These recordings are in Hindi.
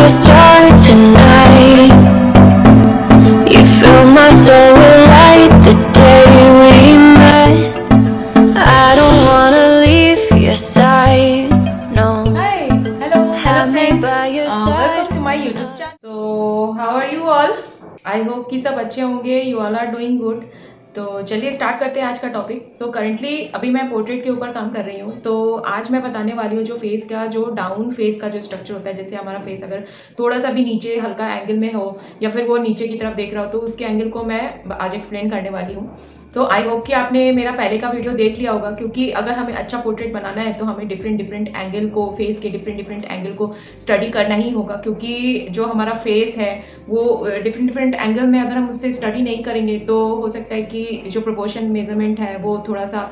a star tonight. You fill my soul with light the day we met. I don't wanna leave your side, no. Hi, hello Have me friends. by your side. Welcome to my YouTube channel. So, how are you all? I hope कि सब अच्छे होंगे. You all are doing good. तो चलिए स्टार्ट करते हैं आज का टॉपिक. तो करंटली अभी मैं पोर्ट्रेट के ऊपर काम कर रही हूँ. तो आज मैं बताने वाली हूँ जो फेस का जो डाउन फेस का जो स्ट्रक्चर होता है, जैसे हमारा फेस अगर थोड़ा सा भी नीचे हल्का एंगल में हो या फिर वो नीचे की तरफ देख रहा हो, तो उसके एंगल को मैं आज एक्सप्लेन करने वाली हूँ. तो आई होप कि आपने मेरा पहले का वीडियो देख लिया होगा, क्योंकि अगर हमें अच्छा पोर्ट्रेट बनाना है तो हमें डिफरेंट एंगल को, फेस के डिफरेंट एंगल को स्टडी करना ही होगा, क्योंकि जो हमारा फेस है वो डिफरेंट एंगल में अगर हम उससे स्टडी नहीं करेंगे तो हो सकता है कि जो प्रोपोर्शन मेजरमेंट है वो थोड़ा सा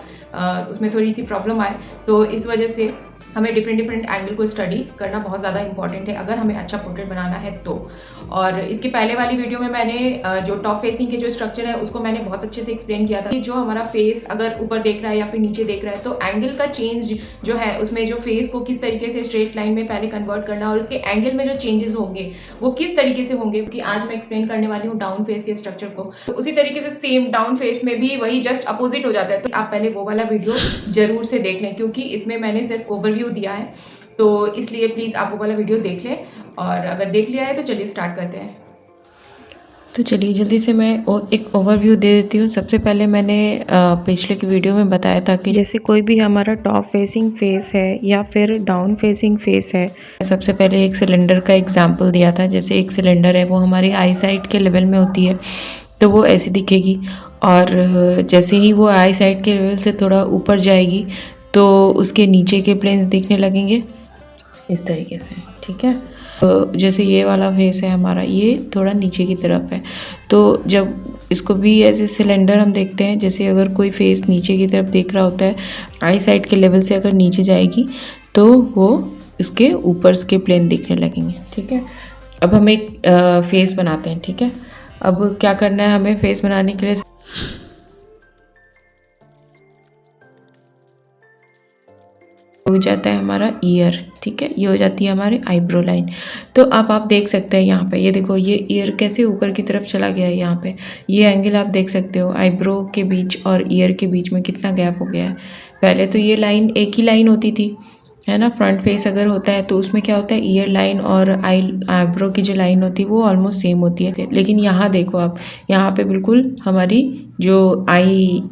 उसमें थोड़ी सी प्रॉब्लम आए. तो इस वजह से हमें डिफरेंट एंगल को स्टडी करना बहुत ज़्यादा इंपॉर्टेंट है अगर हमें अच्छा पोर्ट्रेट बनाना है तो. और इसके पहले वाली वीडियो में मैंने जो टॉप फेसिंग के जो स्ट्रक्चर है उसको मैंने बहुत अच्छे से एक्सप्लेन किया था कि जो हमारा फेस अगर ऊपर देख रहा है या फिर नीचे देख रहा है तो एंगल का चेंज जो है उसमें जो फेस को किस तरीके से स्ट्रेट लाइन में पहले कन्वर्ट करना और उसके एंगल में जो चेंजेस होंगे वो किस तरीके से होंगे, क्योंकि आज मैं एक्सप्लेन करने वाली हूँ डाउन फेस के स्ट्रक्चर को. तो उसी तरीके से सेम डाउन फेस में भी वही जस्ट अपोजिट हो जाता है. तो आप पहले वो वाला वीडियो जरूर से देख लें, क्योंकि इसमें मैंने सिर्फ ओवरव्यू दिया है, तो इसलिए प्लीज़ आप वो वाला वीडियो देख लें. और अगर देख लिया है तो चलिए स्टार्ट करते हैं. तो चलिए जल्दी से मैं एक ओवरव्यू दे देती हूँ. सबसे पहले मैंने पिछले की वीडियो में बताया था कि जैसे कोई भी हमारा टॉप फेसिंग फेस है या फिर डाउन फेसिंग फेस है, सबसे पहले एक सिलेंडर का एग्जांपल दिया था. जैसे एक सिलेंडर है वो हमारी आई साइड के लेवल में होती है तो वो ऐसी दिखेगी, और जैसे ही वो आई साइड के लेवल से थोड़ा ऊपर जाएगी तो उसके नीचे के प्लेन्स दिखने लगेंगे इस तरीके से. ठीक है, जैसे ये वाला फेस है हमारा, ये थोड़ा नीचे की तरफ है. तो जब इसको भी ऐसे सिलेंडर हम देखते हैं, जैसे अगर कोई फेस नीचे की तरफ देख रहा होता है, आई साइड के लेवल से अगर नीचे जाएगी तो वो उसके ऊपर के प्लेन दिखने लगेंगे. ठीक है, अब हम एक फेस बनाते हैं. ठीक है, अब क्या करना है हमें फेस बनाने के लिए. हो जाता है हमारा ईयर. ठीक है, ये हो जाती है हमारी आईब्रो लाइन. तो अब आप देख सकते हैं यहाँ पे, ये देखो ये ईयर कैसे ऊपर की तरफ चला गया है. यहाँ पे ये एंगल आप देख सकते हो, आईब्रो के बीच और ईयर के बीच में कितना गैप हो गया है. पहले तो ये लाइन एक ही लाइन होती थी, है ना. फ्रंट फेस अगर होता है तो उसमें क्या होता है, ईयर लाइन और आईब्रो की जो लाइन होती है वो ऑलमोस्ट सेम होती है. लेकिन यहाँ देखो आप, यहाँ पे बिल्कुल हमारी जो आई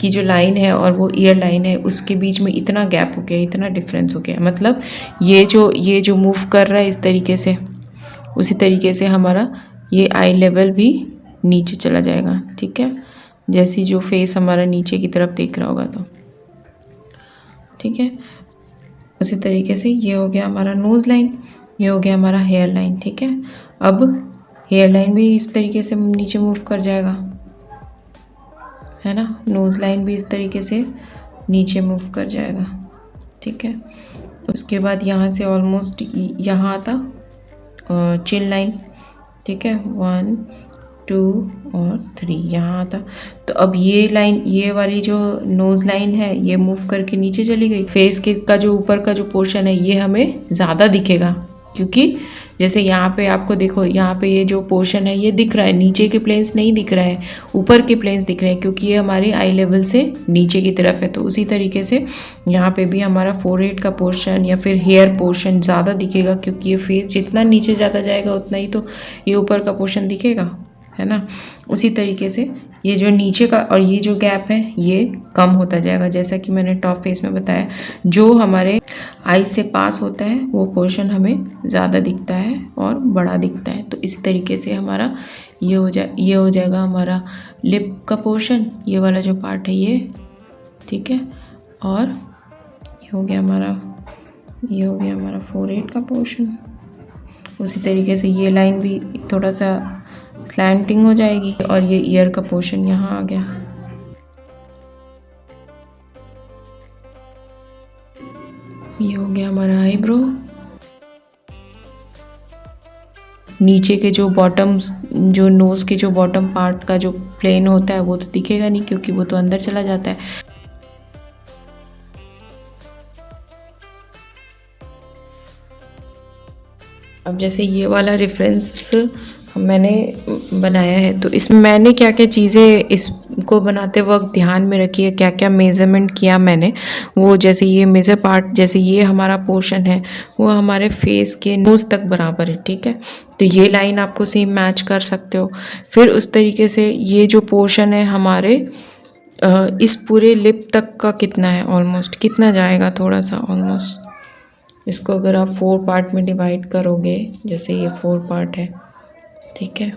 की जो लाइन है और वो ईयर लाइन है उसके बीच में इतना गैप हो गया, इतना डिफरेंस हो गया. मतलब ये जो मूव कर रहा है इस तरीके से, उसी तरीके से हमारा ये आई लेवल भी नीचे चला जाएगा. ठीक है, जैसी जो फेस हमारा नीचे की तरफ देख रहा होगा तो. ठीक है, उसी तरीके से ये हो गया हमारा नोज़ लाइन, ये हो गया हमारा हेयर लाइन. ठीक है, अब हेयर लाइन भी इस तरीके से नीचे मूव कर जाएगा, है ना. नोज़ लाइन भी इस तरीके से नीचे मूव कर जाएगा. ठीक है, उसके बाद यहाँ से ऑलमोस्ट यहाँ आता चिन लाइन. ठीक है, 1 2 और 3 यहाँ आता. तो अब ये लाइन, ये वाली जो नोज़ लाइन है ये मूव करके नीचे चली गई. फेस के का जो ऊपर का जो पोर्शन है ये हमें ज़्यादा दिखेगा, क्योंकि जैसे यहाँ पे आपको देखो, यहाँ पे ये जो पोर्शन है ये दिख रहा है, नीचे के प्लेन्स नहीं दिख रहे हैं, ऊपर के प्लेन्स दिख रहे हैं, क्योंकि ये हमारे आई लेवल से नीचे की तरफ है. तो उसी तरीके से यहाँ पे भी हमारा फोरहेड का पोर्शन या फिर हेयर पोर्शन ज़्यादा दिखेगा, क्योंकि ये फेस जितना नीचे ज़्यादा जाएगा उतना ही तो ये ऊपर का पोर्शन दिखेगा, है ना. उसी तरीके से ये जो नीचे का और ये जो गैप है ये कम होता जाएगा. जैसा कि मैंने टॉप फेस में बताया, जो हमारे आईज से पास होता है वो पोर्शन हमें ज़्यादा दिखता है और बड़ा दिखता है. तो इसी तरीके से हमारा ये हो जाएगा हमारा लिप का पोर्शन, ये वाला जो पार्ट है ये. ठीक है, और ये हो गया हमारा फोरहेड का पोर्शन. उसी तरीके से ये लाइन भी थोड़ा सा स्लैंटिंग हो जाएगी, और ये ईयर का पोर्शन यहाँ आ गया. ये हो गया हमारा आईब्रो. नीचे के जो बॉटम, जो नोज़ के जो बॉटम पार्ट का जो प्लेन होता है वो तो दिखेगा नहीं, क्योंकि वो तो अंदर चला जाता है. अब जैसे ये वाला रेफरेंस मैंने बनाया है, तो इसमें मैंने क्या क्या चीज़ें इसको बनाते वक्त ध्यान में रखी है, क्या क्या मेज़रमेंट किया मैंने, वो जैसे ये मेजर पार्ट, जैसे ये हमारा पोर्शन है वो हमारे फेस के नोज़ तक बराबर है, ठीक है। तो ये लाइन आपको सेम मैच कर सकते हो। फिर उस तरीके से ये जो पोर्शन है हमारे इस पूरे लिप तक का कितना है, ऑलमोस्ट कितना जाएगा, थोड़ा सा ऑलमोस्ट इसको अगर आप 4 पार्ट में डिवाइड करोगे, जैसे ये 4 पार्ट है, ठीक है,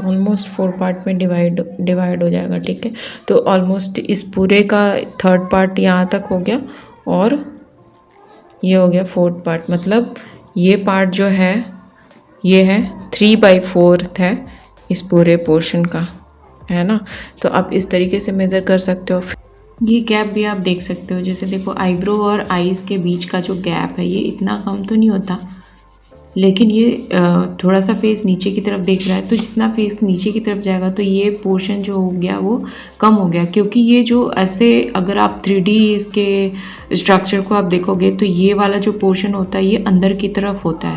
ऑलमोस्ट 4 पार्ट में डिवाइड हो जाएगा, ठीक है। तो ऑलमोस्ट इस पूरे का 3rd पार्ट यहाँ तक हो गया और ये हो गया 4th पार्ट, मतलब ये पार्ट जो है ये है 3/4 है इस पूरे पोर्शन का, है ना। तो आप इस तरीके से मेज़र कर सकते हो। ये गैप भी आप देख सकते हो, जैसे देखो आईब्रो और आईज़ के बीच का जो गैप है ये इतना कम तो नहीं होता, लेकिन ये थोड़ा सा फेस नीचे की तरफ देख रहा है, तो जितना फेस नीचे की तरफ जाएगा तो ये पोर्शन जो हो गया वो कम हो गया, क्योंकि ये जो ऐसे अगर आप 3D इसके स्ट्रक्चर को आप देखोगे तो ये वाला जो पोर्शन होता है ये अंदर की तरफ होता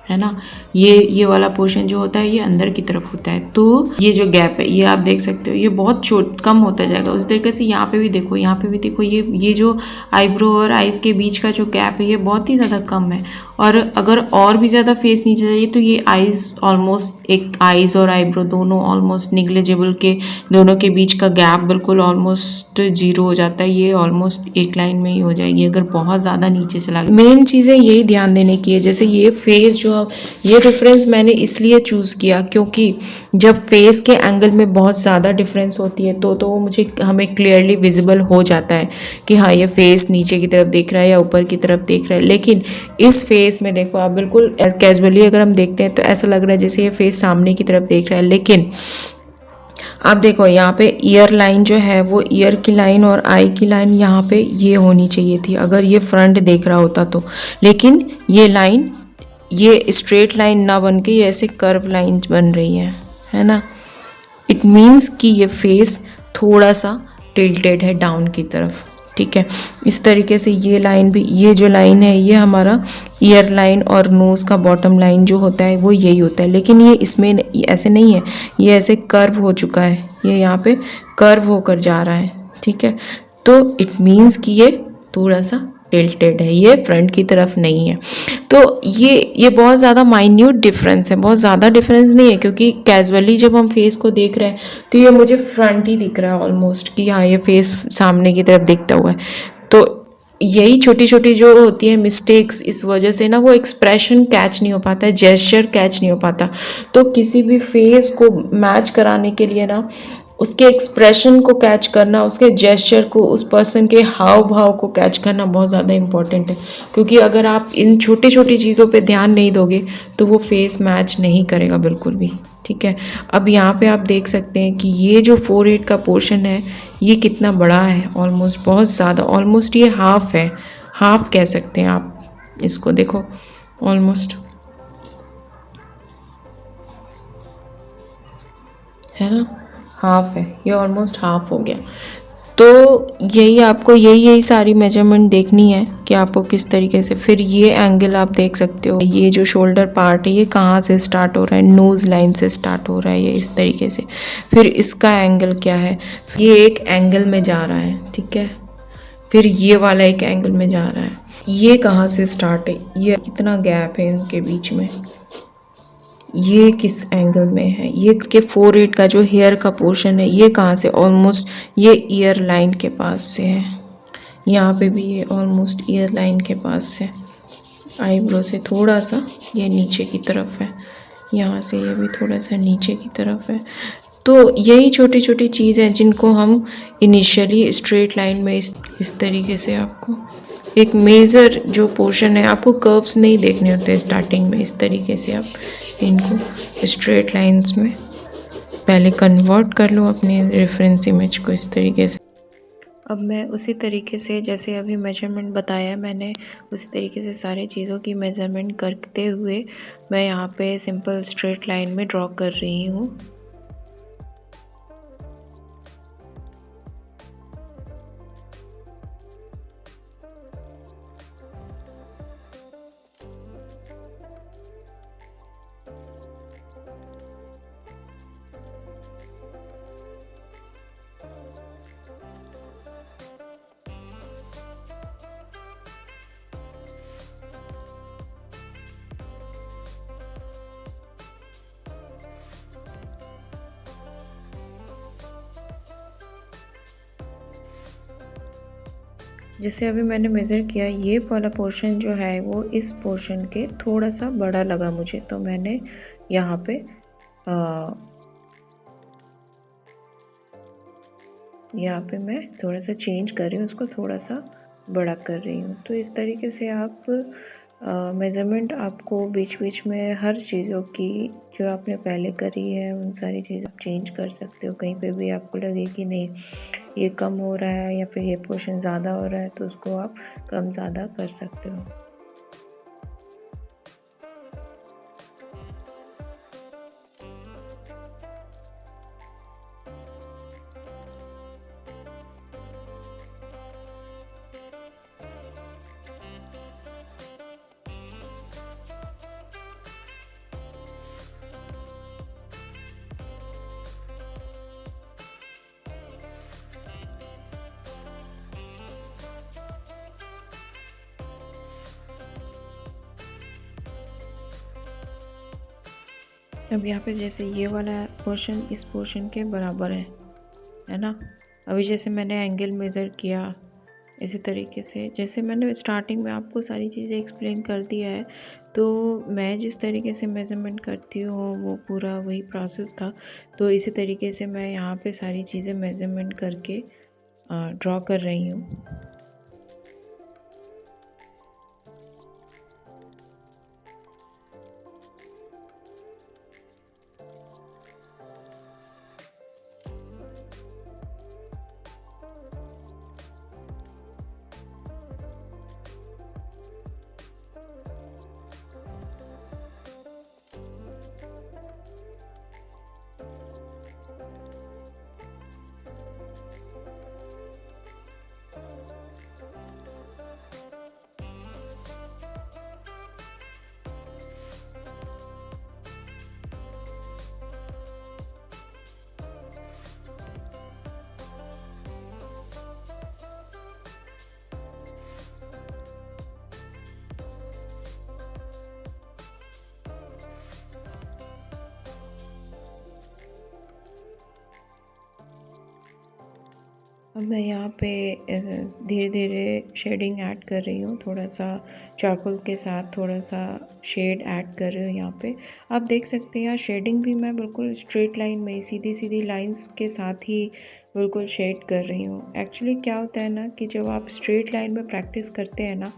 है ना। ये वाला पोर्शन जो होता है ये अंदर की तरफ होता है, तो ये जो गैप है ये आप देख सकते हो ये बहुत कम होता जाएगा। उस तरीके से यहाँ पे भी देखो, यहाँ पे भी देखो, ये जो आईब्रो और आईज के बीच का जो गैप है ये बहुत ही ज़्यादा कम है। और अगर और भी ज़्यादा फेस नीचे जाइए तो ये आईज ऑलमोस्ट, एक आईज और आईब्रो दोनों ऑलमोस्ट निग्लेजेबल के, दोनों के बीच का गैप बिल्कुल ऑलमोस्ट 0 हो जाता है, ये ऑलमोस्ट एक लाइन में ही हो जाएगी अगर बहुत ज़्यादा नीचे चला गया। मेन चीज़ें यही ध्यान देने की है। जैसे ये फेस जो, ये रेफरेंस मैंने इसलिए चूज़ किया क्योंकि जब फेस के एंगल में बहुत ज़्यादा डिफरेंस होती है तो मुझे हमें क्लियरली विजिबल हो जाता है कि हाँ ये फेस नीचे की तरफ देख रहा है या ऊपर की तरफ देख रहा है। लेकिन इस फेस में देखो आप बिल्कुल कैजुअली अगर हम देखते हैं तो ऐसा लग रहा है जैसे ये फेस सामने की तरफ देख रहा है, लेकिन आप देखो यहाँ पे ईयर लाइन जो है वो ईयर की लाइन और आई की लाइन यहाँ पे ये होनी चाहिए थी अगर ये फ्रंट देख रहा होता तो, लेकिन ये लाइन, ये स्ट्रेट लाइन ना बन के ये ऐसे कर्व लाइन बन रही है ना। इट मीन्स कि ये फेस थोड़ा सा टिल्टेड है डाउन की तरफ, ठीक है। इस तरीके से ये लाइन भी, ये जो लाइन है ये हमारा ईयर लाइन और नोज़ का बॉटम लाइन जो होता है वो यही होता है, लेकिन ये इसमें ऐसे नहीं है, ये ऐसे कर्व हो चुका है, ये यहाँ पे कर्व होकर जा रहा है, ठीक है। तो इट मीन्स कि ये थोड़ा सा टिल्टेड है, ये फ्रंट की तरफ नहीं है। तो ये बहुत ज़्यादा माइन्यूट डिफरेंस है, बहुत ज़्यादा डिफरेंस नहीं है, क्योंकि कैजुअली जब हम फेस को देख रहे हैं तो ये मुझे फ्रंट ही दिख रहा है ऑलमोस्ट कि हाँ ये फेस सामने की तरफ दिखता हुआ है। तो यही छोटी छोटी जो होती है मिस्टेक्स, इस वजह से ना वो एक्सप्रेशन कैच नहीं हो पाता है, जेस्चर कैच नहीं हो पाता। तो किसी भी फेस को मैच कराने के लिए ना उसके एक्सप्रेशन को कैच करना, उसके जेस्चर को, उस पर्सन के हाव भाव को कैच करना बहुत ज़्यादा इम्पॉर्टेंट है, क्योंकि अगर आप इन छोटी छोटी चीज़ों पे ध्यान नहीं दोगे तो वो फेस मैच नहीं करेगा बिल्कुल भी, ठीक है। अब यहाँ पे आप देख सकते हैं कि ये जो 4/8 का पोर्शन है ये कितना बड़ा है, ऑलमोस्ट बहुत ज़्यादा, ऑलमोस्ट ये हाफ है, हाफ कह सकते हैं आप इसको, देखो ऑलमोस्ट, है ना, हाफ है ये, ऑलमोस्ट हाफ हो गया। तो यही आपको यही सारी मेजरमेंट देखनी है कि आपको किस तरीके से। फिर ये एंगल आप देख सकते हो, ये जो शोल्डर पार्ट है ये कहाँ से स्टार्ट हो रहा है, नोज़ लाइन से स्टार्ट हो रहा है ये इस तरीके से। फिर इसका एंगल क्या है, ये एक एंगल में जा रहा है, ठीक है। फिर ये वाला एक एंगल में जा रहा है, ये कहाँ से स्टार्ट है, ये कितना गैप है इनके बीच में, ये किस एंगल में है, ये इसके 4/8 का जो हेयर का पोर्शन है ये कहाँ से, ऑलमोस्ट ये ईयर लाइन के पास से है, यहाँ पे भी ये ऑलमोस्ट ईयर लाइन के पास से, आईब्रो से थोड़ा सा ये नीचे की तरफ है, यहाँ से ये भी थोड़ा सा नीचे की तरफ है। तो यही छोटी छोटी चीज़ है जिनको हम इनिशियली स्ट्रेट लाइन में इस तरीके से, आपको एक मेजर जो पोर्शन है, आपको कर्व्स नहीं देखने होते स्टार्टिंग में, इस तरीके से आप इनको स्ट्रेट लाइंस में पहले कन्वर्ट कर लो अपने रेफरेंस इमेज को इस तरीके से। अब मैं उसी तरीके से जैसे अभी मेजरमेंट बताया मैंने, उसी तरीके से सारी चीज़ों की मेजरमेंट करते हुए मैं यहाँ पे सिंपल स्ट्रेट लाइन में ड्रॉ कर रही हूँ। जैसे अभी मैंने मेज़र किया, ये वाला पोर्शन जो है वो इस पोर्शन के थोड़ा सा बड़ा लगा मुझे, तो मैंने यहाँ पे मैं थोड़ा सा चेंज कर रही हूँ, उसको थोड़ा सा बड़ा कर रही हूँ। तो इस तरीके से आप मेज़रमेंट आपको बीच बीच में हर चीज़ों की जो आपने पहले करी है उन सारी चीज़ आप चेंज कर सकते हो। कहीं पे भी आपको लगे कि नहीं ये कम हो रहा है या फिर ये पोर्शन ज़्यादा हो रहा है, तो उसको आप कम ज़्यादा कर सकते हो। अब यहाँ पे जैसे ये वाला पोर्शन इस पोर्शन के बराबर है ना। अभी जैसे मैंने एंगल मेज़र किया, इसी तरीके से जैसे मैंने स्टार्टिंग में आपको सारी चीज़ें एक्सप्लेन कर दिया है, तो मैं जिस तरीके से मेज़रमेंट करती हूँ वो पूरा वही प्रोसेस था। तो इसी तरीके से मैं यहाँ पे सारी चीज़ें मेज़रमेंट करके ड्रॉ कर रही हूँ। अब मैं यहाँ पे धीरे धीरे शेडिंग ऐड कर रही हूँ, थोड़ा सा चारकोल के साथ थोड़ा सा शेड ऐड कर रही हूँ यहाँ पे। आप देख सकते हैं यहाँ शेडिंग भी मैं बिल्कुल स्ट्रेट लाइन में सीधी सीधी लाइंस के साथ ही बिल्कुल शेड कर रही हूँ। एक्चुअली क्या होता है ना कि जब आप स्ट्रेट लाइन में प्रैक्टिस करते हैं ना,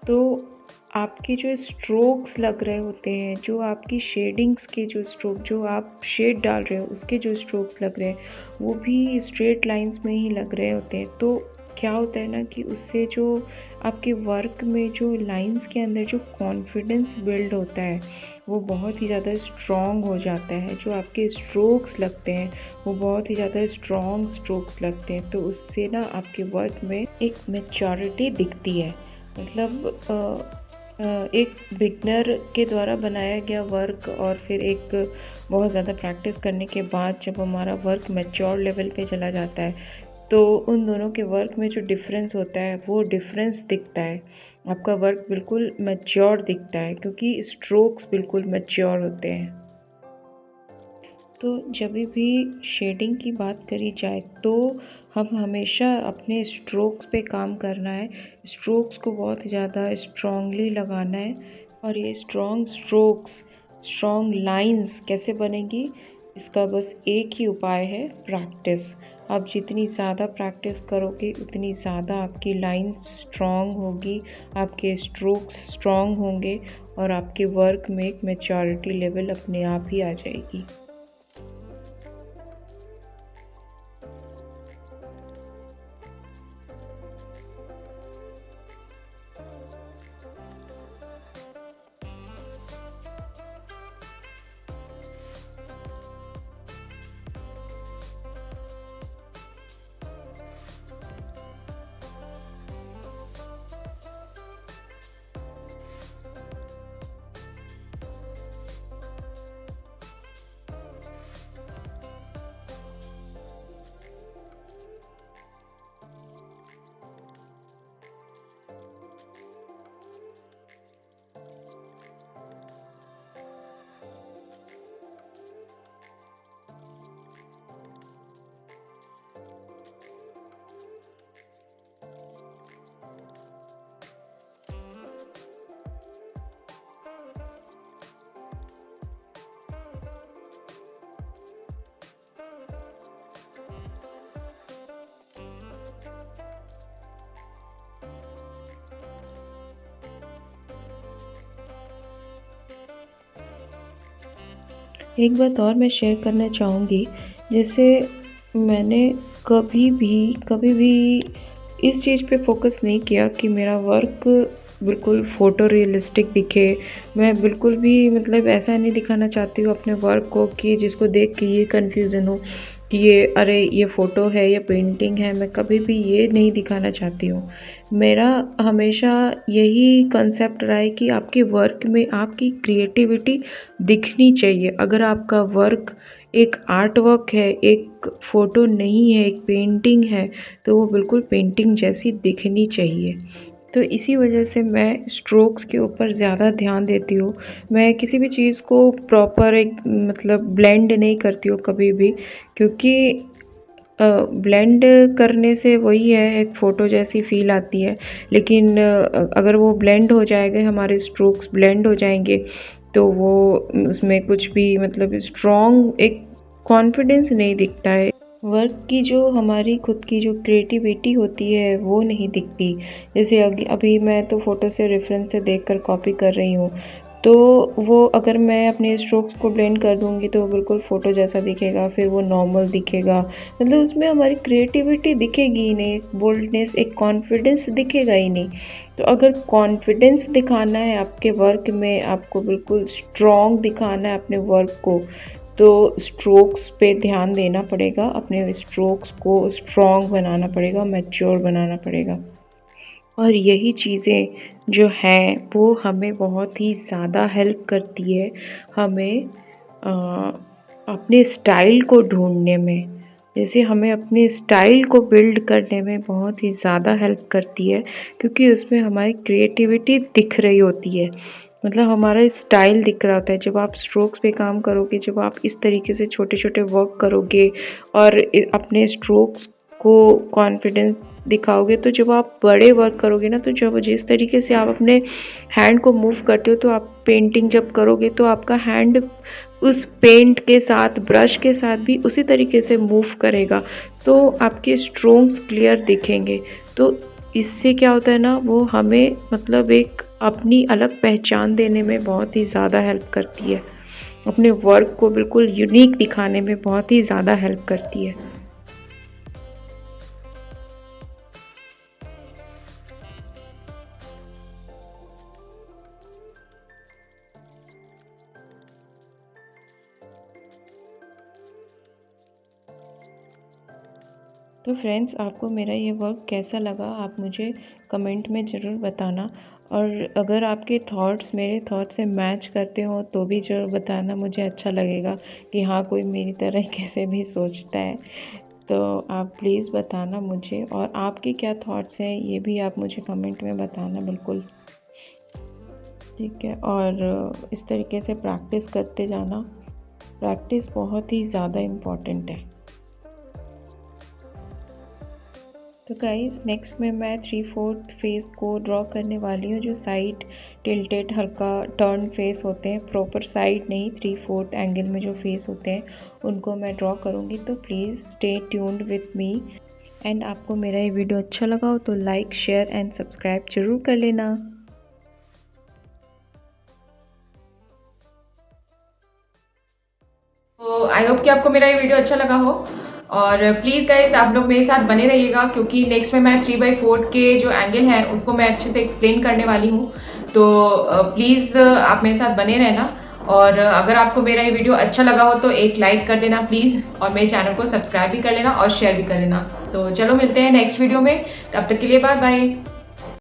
तो आपके जो स्ट्रोक्स लग रहे होते हैं, जो आपकी शेडिंग्स के जो स्ट्रोक, जो आप शेड डाल रहे हो उसके जो स्ट्रोक्स लग रहे हैं, वो भी स्ट्रेट लाइंस में ही लग रहे होते हैं। तो क्या होता है ना कि उससे जो आपके वर्क में जो लाइंस के अंदर जो कॉन्फिडेंस बिल्ड होता है वो बहुत ही ज़्यादा स्ट्रॉन्ग हो जाता है। जो आपके स्ट्रोक्स लगते हैं वो बहुत ही ज़्यादा स्ट्रॉन्ग स्ट्रोक्स लगते हैं। तो उससे ना आपके वर्क में एक मैच्योरिटी दिखती है। मतलब एक बिगनर के द्वारा बनाया गया वर्क और फिर एक बहुत ज़्यादा प्रैक्टिस करने के बाद जब हमारा वर्क मैच्योर लेवल पे चला जाता है, तो उन दोनों के वर्क में जो डिफरेंस होता है वो डिफरेंस दिखता है। आपका वर्क बिल्कुल मैच्योर दिखता है क्योंकि स्ट्रोक्स बिल्कुल मैच्योर होते हैं। तो जब भी शेडिंग की बात करी जाए तो हम हमेशा अपने स्ट्रोक्स पे काम करना है। स्ट्रोक्स को बहुत ज़्यादा स्ट्रॉन्गली लगाना है और ये स्ट्रॉन्ग स्ट्रोक्स, स्ट्रॉन्ग लाइंस कैसे बनेगी, इसका बस एक ही उपाय है, प्रैक्टिस। आप जितनी ज़्यादा प्रैक्टिस करोगे उतनी ज़्यादा आपकी लाइन स्ट्रॉन्ग होगी, आपके स्ट्रोक्स स्ट्रॉन्ग होंगे और आपके वर्क में एक मैच्योरिटी लेवल अपने आप ही आ जाएगी। एक बात और मैं शेयर करना चाहूँगी, जैसे मैंने कभी भी इस चीज़ पे फोकस नहीं किया कि मेरा वर्क बिल्कुल फ़ोटो रियलिस्टिक दिखे। मैं बिल्कुल भी मतलब ऐसा नहीं दिखाना चाहती हूँ अपने वर्क को कि जिसको देख के ये कन्फ्यूज़न हो कि ये अरे ये फ़ोटो है या पेंटिंग है। मैं कभी भी ये नहीं दिखाना चाहती हूँ। मेरा हमेशा यही कॉन्सेप्ट रहा है कि आपके वर्क में आपकी क्रिएटिविटी दिखनी चाहिए। अगर आपका वर्क एक आर्ट वर्क है, एक फ़ोटो नहीं है, एक पेंटिंग है, तो वो बिल्कुल पेंटिंग जैसी दिखनी चाहिए। तो इसी वजह से मैं स्ट्रोक्स के ऊपर ज़्यादा ध्यान देती हूँ। मैं किसी भी चीज़ को प्रॉपर एक मतलब ब्लेंड नहीं करती हूँ कभी भी, क्योंकि ब्लेंड करने से वही है, एक फ़ोटो जैसी फ़ील आती है। लेकिन अगर वो ब्लेंड हो जाएगा, हमारे स्ट्रोक्स ब्लेंड हो जाएंगे, तो वो उसमें कुछ भी मतलब स्ट्रॉन्ग एक कॉन्फिडेंस नहीं दिखता है। वर्क की जो हमारी खुद की जो क्रिएटिविटी होती है वो नहीं दिखती। जैसे अभी मैं तो फ़ोटो से रेफरेंस से देखकर कॉपी कर रही हूँ, तो वो अगर मैं अपने स्ट्रोक्स को ब्लेंड कर दूँगी तो वो बिल्कुल फ़ोटो जैसा दिखेगा, फिर वो नॉर्मल दिखेगा। मतलब उसमें हमारी क्रिएटिविटी दिखेगी ही नहीं, एक बोल्डनेस, एक कॉन्फिडेंस दिखेगा ही नहीं। तो अगर कॉन्फिडेंस दिखाना है आपके वर्क में, आपको बिल्कुल स्ट्रॉन्ग दिखाना है अपने वर्क को, तो स्ट्रोक्स पे ध्यान देना पड़ेगा। अपने स्ट्रोक्स को स्ट्रॉन्ग बनाना पड़ेगा, मैच्योर बनाना पड़ेगा। और यही चीज़ें जो हैं वो हमें बहुत ही ज़्यादा हेल्प करती है हमें अपने स्टाइल को ढूँढने में। जैसे हमें अपने स्टाइल को बिल्ड करने में बहुत ही ज़्यादा हेल्प करती है, क्योंकि उसमें हमारी क्रिएटिविटी दिख रही होती है। मतलब हमारा स्टाइल दिख रहा होता है। जब आप स्ट्रोक्स पे काम करोगे, जब आप इस तरीके से छोटे-छोटे वर्क करोगे और अपने स्ट्रोक्स को कॉन्फिडेंस दिखाओगे, तो जब आप बड़े वर्क करोगे ना, तो जब जिस तरीके से आप अपने हैंड को मूव करते हो, तो आप पेंटिंग जब करोगे तो आपका हैंड उस पेंट के साथ, ब्रश के साथ भी उसी तरीके से मूव करेगा, तो आपके स्ट्रोक्स क्लियर दिखेंगे। तो इससे क्या होता है ना, वो हमें मतलब एक अपनी अलग पहचान देने में बहुत ही ज़्यादा हेल्प करती है। अपने वर्क को बिल्कुल यूनिक दिखाने में बहुत ही ज़्यादा हेल्प करती है। तो फ्रेंड्स, आपको मेरा ये वर्क कैसा लगा, आप मुझे कमेंट में ज़रूर बताना। और अगर आपके थॉट्स मेरे थॉट से मैच करते हो तो भी ज़रूर बताना, मुझे अच्छा लगेगा कि हाँ, कोई मेरी तरह कैसे भी सोचता है। तो आप प्लीज़ बताना मुझे, और आपके क्या थॉट्स हैं ये भी आप मुझे कमेंट में बताना बिल्कुल, ठीक है। और इस तरीके से प्रैक्टिस करते जाना। प्रैक्टिस बहुत ही ज़्यादा इम्पॉर्टेंट है। तो गाइस, नेक्स्ट में मैं 3/4 फेस को ड्रॉ करने वाली हूँ, जो साइड टिल्टेड हल्का टर्न फेस होते हैं, प्रॉपर साइड नहीं, 3/4 एंगल में जो फेस होते हैं उनको मैं ड्रॉ करूँगी। तो please stay tuned with me. And आपको मेरा ये वीडियो अच्छा लगा हो तो लाइक, शेयर एंड सब्सक्राइब ज़रूर कर लेना। तो आई होप कि आपको मेरा ये वीडियो अच्छा लगा हो, और प्लीज़ गाइज आप लोग मेरे साथ बने रहिएगा, क्योंकि नेक्स्ट में मैं 3/4 के जो एंगल हैं उसको मैं अच्छे से एक्सप्लेन करने वाली हूँ। तो प्लीज़ आप मेरे साथ बने रहना, और अगर आपको मेरा ये वीडियो अच्छा लगा हो तो एक लाइक कर देना प्लीज़, और मेरे चैनल को सब्सक्राइब भी कर लेना और शेयर भी कर लेना। तो चलो मिलते हैं नेक्स्ट वीडियो में, तब तक के लिए बाय बाय।